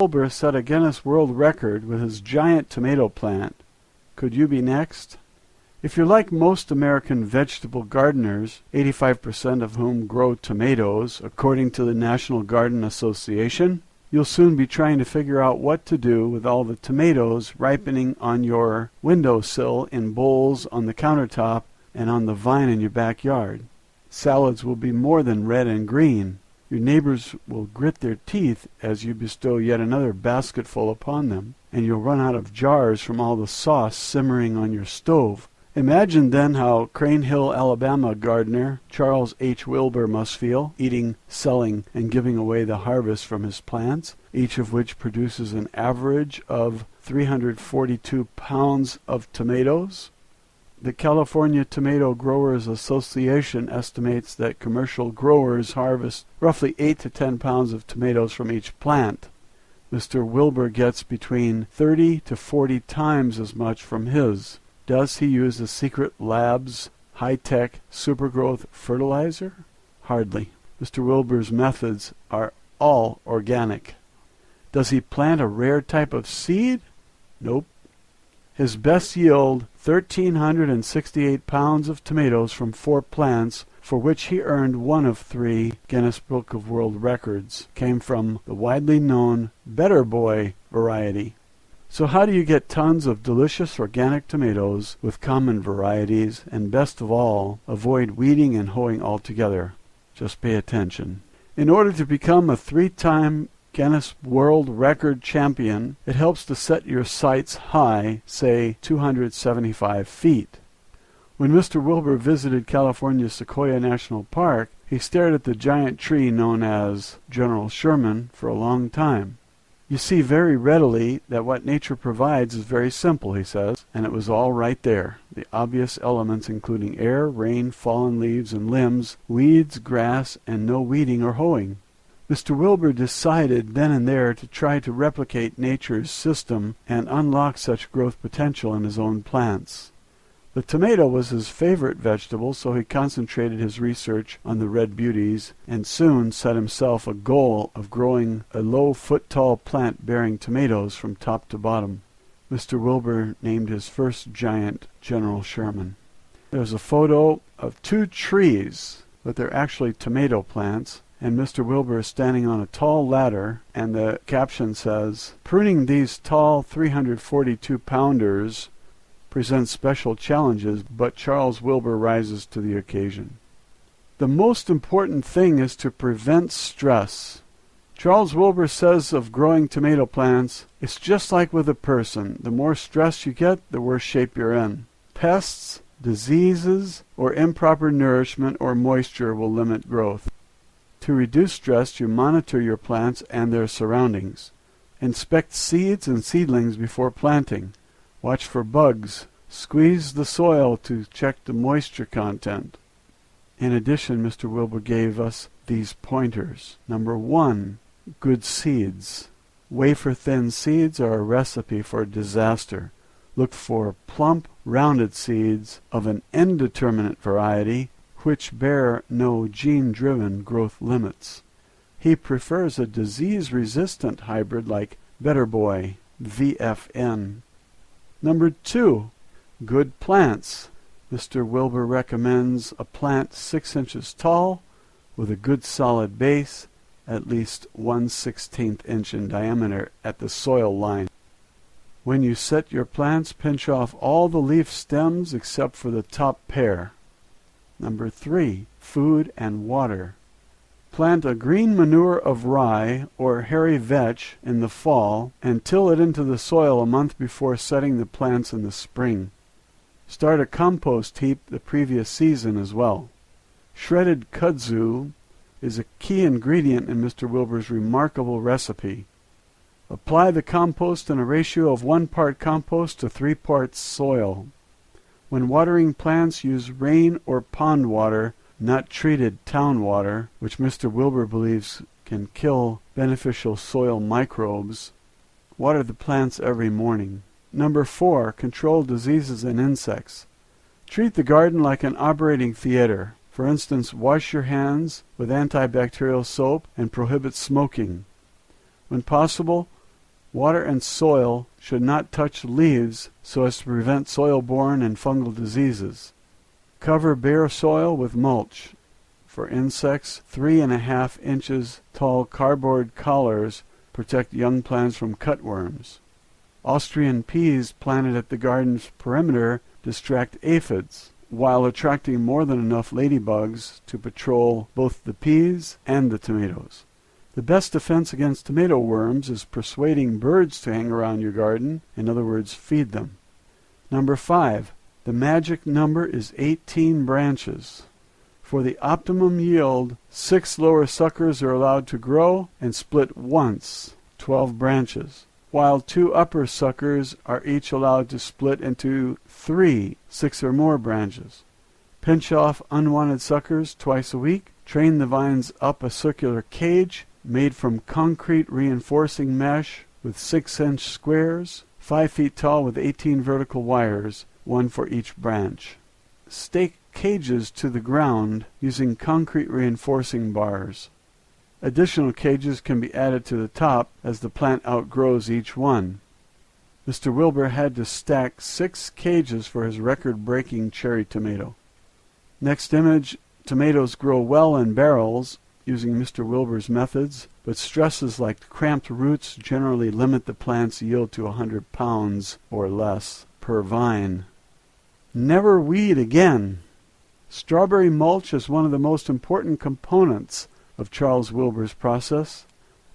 Wilbur set a Guinness World Record with his giant tomato plant. Could you be next? If you're like most American vegetable gardeners, 85% of whom grow tomatoes, according to the National Garden Association, you'll soon be trying to figure out what to do with all the tomatoes ripening on your windowsill, in bowls on the countertop, and on the vine in your backyard. Salads will be more than red and green. Your neighbors will grit their teeth as you bestow yet another basketful upon them, and you'll run out of jars from all the sauce simmering on your stove. Imagine then how Crane Hill, Alabama gardener Charles H. Wilbur must feel, eating, selling, and giving away the harvest from his plants, each of which produces an average of 342 pounds of tomatoes. The California Tomato Growers Association estimates that commercial growers harvest roughly 8 to 10 pounds of tomatoes from each plant. Mr. Wilbur gets between 30 to 40 times as much from his. Does he use the Secret Labs high-tech supergrowth fertilizer? Hardly. Mr. Wilbur's methods are all organic. Does he plant a rare type of seed? Nope. His best yield, 1,368 pounds of tomatoes from 4 plants, for which he earned one of 3 Guinness Book of World Records, came from the widely known Better Boy variety. So how do you get tons of delicious organic tomatoes with common varieties, and best of all, avoid weeding and hoeing altogether? Just pay attention. In order to become a 3-time Guinness World Record champion, it helps to set your sights high, say 275 feet. When Mr. Wilbur visited California's Sequoia National Park, he stared at the giant tree known as General Sherman for a long time. You see very readily that what nature provides is very simple, he says, and it was all right there. The obvious elements including air, rain, fallen leaves and limbs, weeds, grass, and no weeding or hoeing. Mr. Wilbur decided then and there to try to replicate nature's system and unlock such growth potential in his own plants. The tomato was his favorite vegetable, so he concentrated his research on the red beauties and soon set himself a goal of growing a low foot-tall plant bearing tomatoes from top to bottom. Mr. Wilbur named his first giant General Sherman. There's a photo of 2 trees, but they're actually tomato plants, and Mr. Wilbur is standing on a tall ladder, and the caption says, "Pruning these tall 342-pounders presents special challenges, but Charles Wilbur rises to the occasion." The most important thing is to prevent stress. Charles Wilbur says of growing tomato plants, it's just like with a person. The more stress you get, the worse shape you're in. Pests, diseases, or improper nourishment or moisture will limit growth. To reduce stress, you monitor your plants and their surroundings. Inspect seeds and seedlings before planting. Watch for bugs. Squeeze the soil to check the moisture content. In addition, Mr. Wilbur gave us these pointers. Number 1, good seeds. Wafer-thin seeds are a recipe for disaster. Look for plump, rounded seeds of an indeterminate variety which bear no gene-driven growth limits. He prefers a disease-resistant hybrid like Better Boy, VFN. Number 2, good plants. Mr. Wilbur recommends a plant 6 inches tall with a good solid base, at least 1/16 inch in diameter at the soil line. When you set your plants, pinch off all the leaf stems except for the top pair. Number 3, food and water. Plant a green manure of rye or hairy vetch in the fall and till it into the soil a month before setting the plants in the spring. Start a compost heap the previous season as well. Shredded kudzu is a key ingredient in Mr. Wilbur's remarkable recipe. Apply the compost in a ratio of 1 part compost to 3 parts soil. When watering plants, use rain or pond water, not treated town water, which Mr. Wilbur believes can kill beneficial soil microbes. Water the plants every morning. Number 4, control diseases and insects. Treat the garden like an operating theater. For instance, wash your hands with antibacterial soap and prohibit smoking. When possible, Water and soil should not touch leaves so as to prevent soil-borne and fungal diseases. Cover bare soil with mulch. For insects, 3.5 inches tall cardboard collars protect young plants from cutworms. Austrian peas planted at the garden's perimeter distract aphids, while attracting more than enough ladybugs to patrol both the peas and the tomatoes. The best defense against tomato worms is persuading birds to hang around your garden, in other words, feed them. Number 5. The magic number is 18 branches. For the optimum yield, 6 lower suckers are allowed to grow and split once, 12 branches, while 2 upper suckers are each allowed to split into 3, 6 or more branches. Pinch off unwanted suckers twice a week. Train the vines up a circular cage made from concrete reinforcing mesh with 6-inch squares, 5 feet tall with 18 vertical wires, 1 for each branch. Stake cages to the ground using concrete reinforcing bars. Additional cages can be added to the top as the plant outgrows each one. Mr. Wilbur had to stack 6 cages for his record-breaking cherry tomato. Next image, tomatoes grow well in barrels using Mr. Wilbur's methods, but stresses like cramped roots generally limit the plant's yield to 100 pounds or less per vine. Never weed again. Strawberry mulch is one of the most important components of Charles Wilbur's process.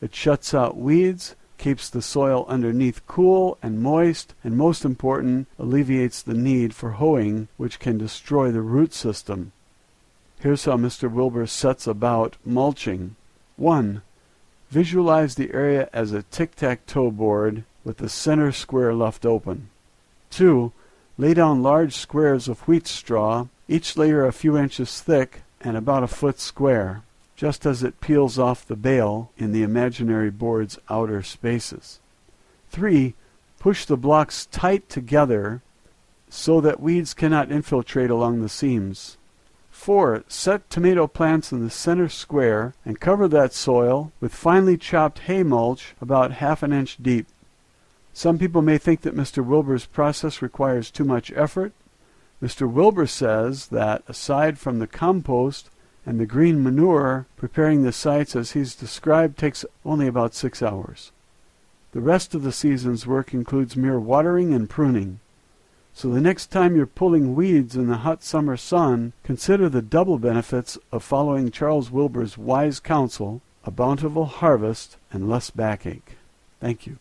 It shuts out weeds, keeps the soil underneath cool and moist, and most important, alleviates the need for hoeing, which can destroy the root system. Here's how Mr. Wilbur sets about mulching. 1. Visualize the area as a tic-tac-toe board with the center square left open. 2. Lay down large squares of wheat straw, each layer a few inches thick and about a foot square, just as it peels off the bale in the imaginary board's outer spaces. 3. Push the blocks tight together so that weeds cannot infiltrate along the seams. 4. Set tomato plants in the center square and cover that soil with finely chopped hay mulch about 1/2 inch deep. Some people may think that Mr. Wilbur's process requires too much effort. Mr. Wilbur says that, aside from the compost and the green manure, preparing the sites as he's described takes only about 6 hours. The rest of the season's work includes mere watering and pruning. So the next time you're pulling weeds in the hot summer sun, consider the double benefits of following Charles Wilbur's wise counsel, a bountiful harvest and less backache. Thank you.